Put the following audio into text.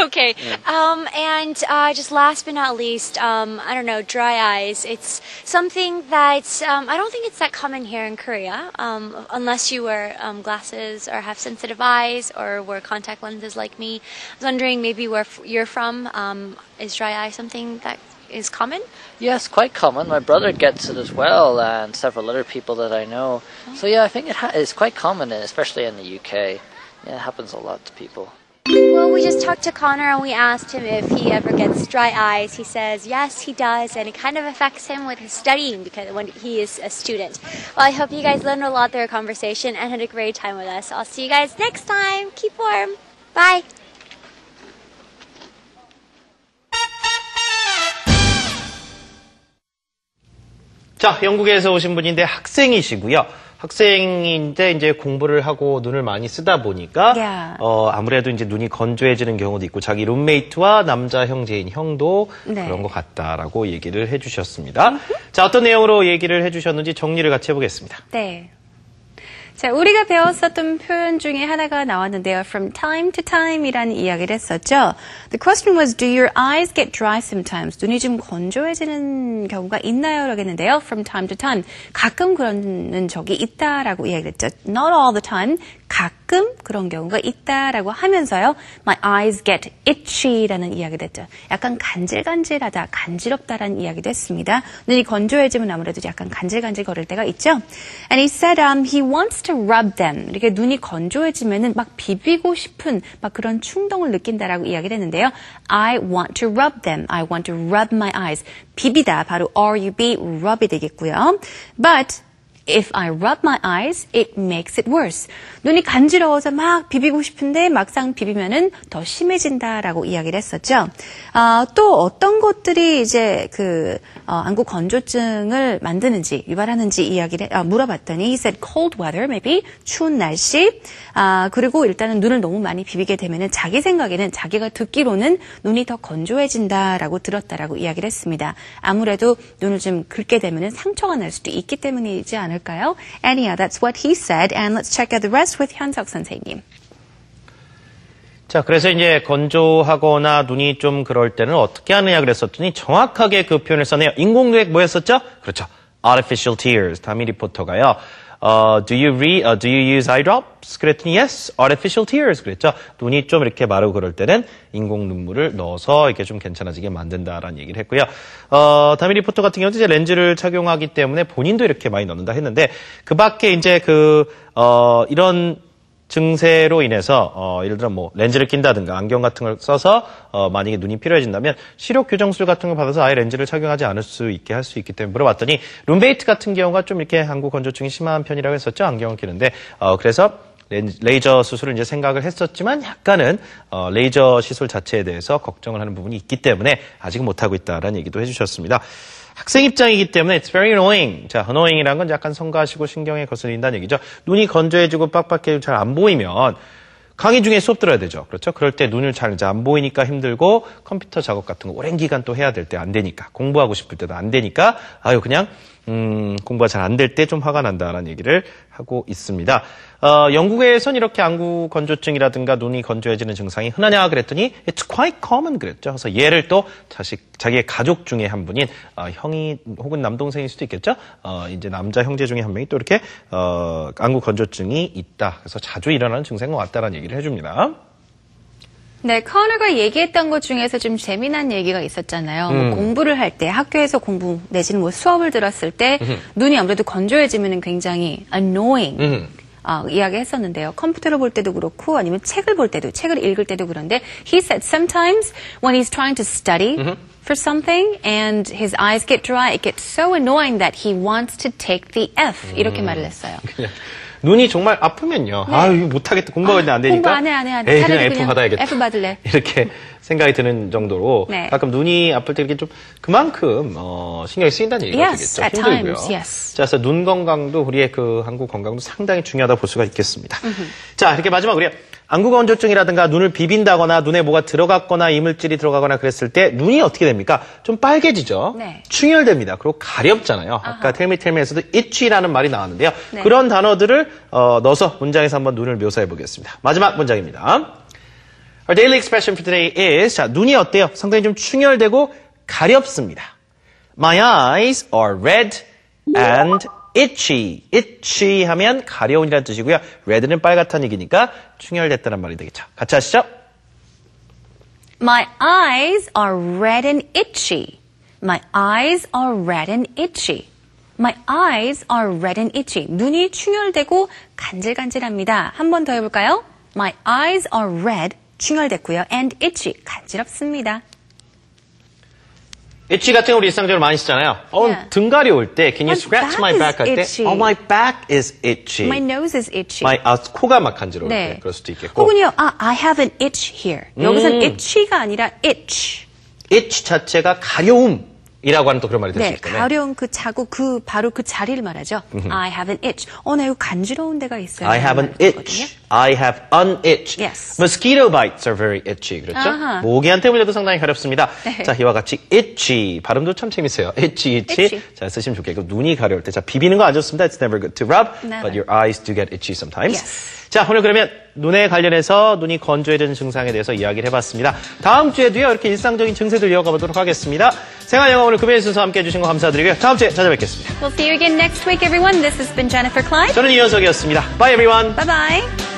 Okay. And just last but not least, I don't know, dry eyes. It's something that I don't think it's that common here in Korea, unless you wear glasses or have sensitive eyes or wear contact lenses like me. I was wondering maybe where you're from. Is dry eye something that is common? Yes, quite common. My brother gets it as well, and several other people that I know. So yeah, I think it's quite common, especially in the UK. Yeah, it happens a lot to people. Well, we just talked to Connor and we asked him if he ever gets dry eyes. He says yes, he does, and it kind of affects him with his studying because when he is a student. Well, I hope you guys learned a lot through our conversation and had a great time with us. I'll see you guys next time. Keep warm. Bye. 자, 영국에서 오신 분인데 학생이시고요. 학생인데 이제 공부를 하고 눈을 많이 쓰다 보니까 아무래도 이제 눈이 건조해지는 경우도 있고 자기 룸메이트와 남자 형제인 형도 그런 것 같다라고 얘기를 해주셨습니다. 자, 어떤 내용으로 얘기를 해주셨는지 정리를 같이 해보겠습니다. 네. 자, 우리가 배웠었던 표현 중에 하나가 나왔는데요. From time to time이라는 이야기를 했었죠. The question was, do your eyes get dry sometimes? 눈이 좀 건조해지는 경우가 있나요? 라고 했는데요. From time to time. 가끔 그런 적이 있다라고 이야기를 했죠. Not all the time. 가끔 그런 경우가 있다라고 하면서요. My eyes get itchy라는 이야기를 했죠. 약간 간질간질하다, 간지럽다라는 이야기도 했습니다. 눈이 건조해지면 아무래도 약간 간질간질 거릴 때가 있죠. And he said he wants to rub them. 이렇게 눈이 건조해지면은 막 비비고 싶은 막 그런 충동을 느낀다라고 이야기를 했는데요. I want to rub them. I want to rub my eyes. 비비다 바로 rub, rub이 되겠고요. But if I rub my eyes, it makes it worse. 눈이 간지러워서 막 비비고 싶은데 막상 비비면은 더 심해진다라고 이야기를 했었죠. 또 어떤 것들이 이제 안구 건조증을 만드는지 유발하는지 이야기를 물어봤더니 he said cold weather, maybe 추운 날씨. 그리고 일단은 눈을 너무 많이 비비게 되면은 자기 생각에는 자기가 듣기로는 눈이 더 건조해진다라고 들었다라고 이야기를 했습니다. 아무래도 눈을 좀 긁게 되면은 상처가 날 수도 있기 때문이지 않을까요? Anyhow, that's what he said, and let's check out the rest with 현석 선생님. 자, 그래서 이제 건조하거나 눈이 좀 그럴 때는 어떻게 하느냐 그랬었더니 정확하게 그 표현을 썼네요. 인공누액 뭐였었죠? 그렇죠. Artificial tears. 다미 리포터가요. Do you use eye drops? 그랬더니 yes, artificial tears. 그랬죠. 눈이 좀 이렇게 마르고 그럴 때는 인공 눈물을 넣어서 이렇게 좀 괜찮아지게 만든다라는 얘기를 했고요. 다미 리포터 같은 경우는 이제 렌즈를 착용하기 때문에 본인도 이렇게 많이 넣는다 했는데 그 밖에 이제 이런 증세로 인해서 예를 들어 뭐 렌즈를 낀다든가 안경 같은 걸 써서 만약에 눈이 필요해진다면 시력 교정술 같은 걸 받아서 아예 렌즈를 착용하지 않을 수 있게 할 수 있기 때문에 물어봤더니 룸메이트 같은 경우가 좀 이렇게 안구 건조증이 심한 편이라고 했었죠. 안경을 끼는데 그래서 레이저 수술을 이제 생각을 했었지만 약간은 레이저 시술 자체에 대해서 걱정을 하는 부분이 있기 때문에 아직은 못하고 있다라는 얘기도 해주셨습니다. 학생 입장이기 때문에 it's very annoying. 자, annoying이란 건 약간 성가시고 신경에 거슬린다는 얘기죠. 눈이 건조해지고 빡빡해지고 잘 안 보이면 강의 중에 수업 들어야 되죠. 그렇죠? 그럴 때 눈을 잘 안 보이니까 힘들고 컴퓨터 작업 같은 거 오랜 기간 또 해야 될 때 안 되니까 공부하고 싶을 때도 안 되니까 그냥 공부가 잘 안 될 때 좀 화가 난다라는 얘기를 하고 있습니다. 영국에선 이렇게 안구 건조증이라든가 눈이 건조해지는 증상이 흔하냐 그랬더니 it's quite common 그랬죠. 그래서 얘를 또 자기의 가족 중에 한 분인 형이 혹은 남동생일 수도 있겠죠. 이제 남자 형제 중에 한 명이 또 이렇게 안구 건조증이 있다. 그래서 자주 일어나는 증상인 것 같다라는 얘기를 해줍니다. 네, 커너가 얘기했던 것 중에서 좀 재미난 얘기가 있었잖아요. 뭐 공부를 할 때, 학교에서 공부 내지는 뭐 수업을 들었을 때 눈이 아무래도 건조해지면 굉장히 annoying. 이야기 했었는데요. 컴퓨터를 볼 때도 그렇고 아니면 책을 볼 때도, 책을 읽을 때도 그런데 he said sometimes when he's trying to study for something and his eyes get dry, it gets so annoying that he wants to take the F. 이렇게 말을 했어요. 눈이 정말 아프면요. 이거 못하겠다. 공부하는데 안 되니까. 공부 안 해. 에이, 그냥 F 받아야겠다. F 받을래. 이렇게 생각이 드는 정도로 가끔 눈이 아플 때 이렇게 좀 그만큼 신경이 쓰인다는 얘기가 되겠죠. At 힘들고요. times, yes. 자, 그래서 눈 건강도 우리의 안구 건강도 상당히 중요하다 볼 수가 있겠습니다. 자, 이렇게 마지막으로요. 안구 건조증이라든가 눈을 비빈다거나 눈에 뭐가 들어갔거나 이물질이 들어가거나 그랬을 때 눈이 어떻게 됩니까? 좀 빨개지죠. 네. 충혈됩니다. 그리고 가렵잖아요. 아까 텔미에서도 itchy라는 말이 나왔는데요. 네. 그런 단어들을 넣어서 문장에서 한번 눈을 묘사해 보겠습니다. 마지막 문장입니다. Our daily expression for today is, 자, 눈이 어때요? 상당히 좀 충혈되고 가렵습니다. My eyes are red and itchy. itchy 하면 가려운이라는 뜻이고요. red는 빨갛다는 얘기니까 충혈됐다는 말이 되겠죠. 같이 하시죠. My eyes are red and itchy. My eyes are red and itchy. My eyes are red and itchy. 눈이 충혈되고 간질간질합니다. 한 번 더 해볼까요? My eyes are red, 충혈됐고요. And itchy, 간지럽습니다. itchy 같은 거 우리 일상적으로 많이 쓰잖아요. Yeah. 등 가려울 때, can you My scratch back my is back 할 때, itchy. oh, my back is itchy. My nose is itchy. 코가 막 간지러울 때, 네. 그럴 수도 있겠고. 혹은요, I have an itch here. 여기서는 itchy가 아니라 itch. itch 자체가 가려움이라고 하는 또 그런 말이 될 수 네, 있기 때문에. 가려운 그 자국, 바로 그 자리를 말하죠. I have an itch. 나 이거 간지러운 데가 있어요. I have an itch. I have an itch. Yes. Mosquito bites are very itchy. 그렇죠? 아하. 모기한테 물려도 상당히 가렵습니다. 네. 자, 이와 같이 itchy. 발음도 참 재밌어요. itchy. 자, 쓰시면 좋겠고, 눈이 가려울 때. 자, 비비는 거 안 좋습니다. It's never good to rub. Never. But your eyes do get itchy sometimes. Yes. 자, 오늘 그러면 눈에 관련해서 눈이 건조해지는 증상에 대해서 이야기를 해봤습니다. 다음 주에도요, 이렇게 일상적인 증세들 이어가 보도록 하겠습니다. 생활영어 오늘 금요일 순서 함께 해주신 거 감사드리고요. 다음 주에 찾아뵙겠습니다. We'll see you again next week, everyone. This has been Jennifer Klein. 저는 이현석이었습니다. Bye, everyone. Bye-bye.